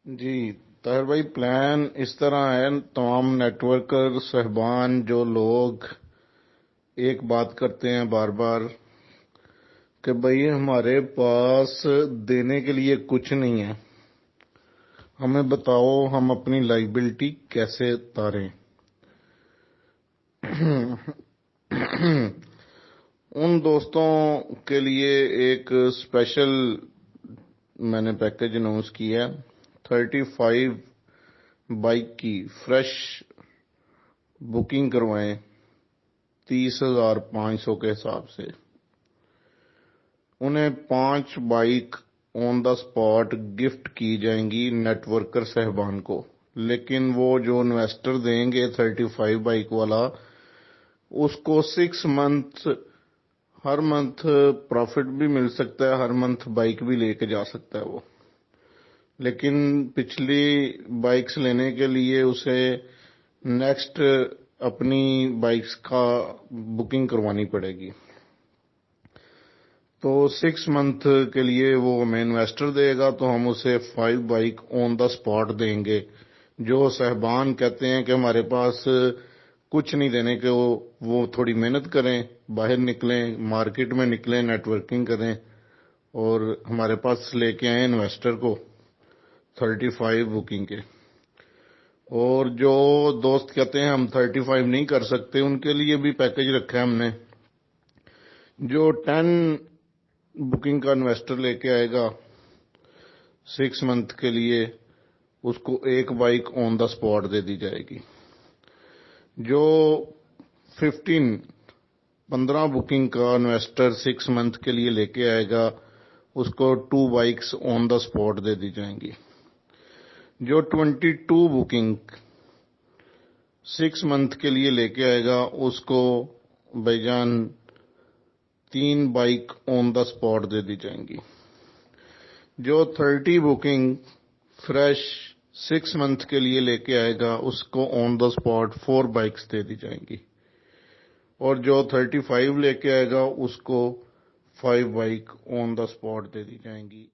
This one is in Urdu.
جی طاہر بھائی، پلان اس طرح ہے، تمام نیٹ ورکر صاحبان جو لوگ ایک بات کرتے ہیں بار بار کہ بھئی ہمارے پاس دینے کے لیے کچھ نہیں ہے، ہمیں بتاؤ ہم اپنی لائبلٹی کیسے اتاریں۔ ان دوستوں کے لیے ایک اسپیشل میں نے پیکج اناؤنس کیا ہے، 35 بائک کی فریش بکنگ کروائیں 30,500 کے حساب سے، انہیں 5 bike on the spot gift کی جائیں گی نیٹ ورکر صاحبان کو، لیکن وہ جو انویسٹر دیں گے 35 بائک والا، اس کو 6 منتھ ہر منتھ پروفٹ بھی مل سکتا ہے، ہر منتھ بائک بھی لے کے جا سکتا ہے وہ، لیکن پچھلی بائکس لینے کے لیے اسے نیکسٹ اپنی بائکس کا بکنگ کروانی پڑے گی۔ تو 6 منتھ کے لیے وہ ہمیں انویسٹر دے گا تو ہم اسے 5 بائک آن دا اسپاٹ دیں گے۔ جو صاحبان کہتے ہیں کہ ہمارے پاس کچھ نہیں دینے کے، وہ تھوڑی محنت کریں، باہر نکلیں، مارکیٹ میں نکلیں، نیٹ ورکنگ کریں اور ہمارے پاس لے کے آئیں انویسٹر کو 35 بکنگ کے۔ اور جو دوست کہتے ہیں ہم 35 نہیں کر سکتے، ان کے لیے بھی پیکج رکھا ہے ہم نے۔ جو 10 بکنگ کا انویسٹر لے کے آئے گا 6 منتھ کے لیے، اس کو 1 بائک آن دا اسپاٹ دے دی جائے گی۔ جو 15 بکنگ کا انویسٹر 6 منتھ کے لیے لے کے آئے گا، اس کو 2 بائکس آن دا اسپاٹ دے دی جائیں گی۔ جو 22 بکنگ 6 منتھ کے لیے لے کے آئے گا، اس کو بھائی جان 3 بائک آن دا اسپاٹ دے دی جائیں گی۔ جو 30 بکنگ فریش 6 منتھ کے لیے لے کے آئے گا، اس کو آن دا اسپاٹ 4 بائکس دے دی جائیں گی۔ اور جو 35 لے کے آئے گا، اس کو 5 بائک آن دا اسپاٹ دے دی جائیں گی۔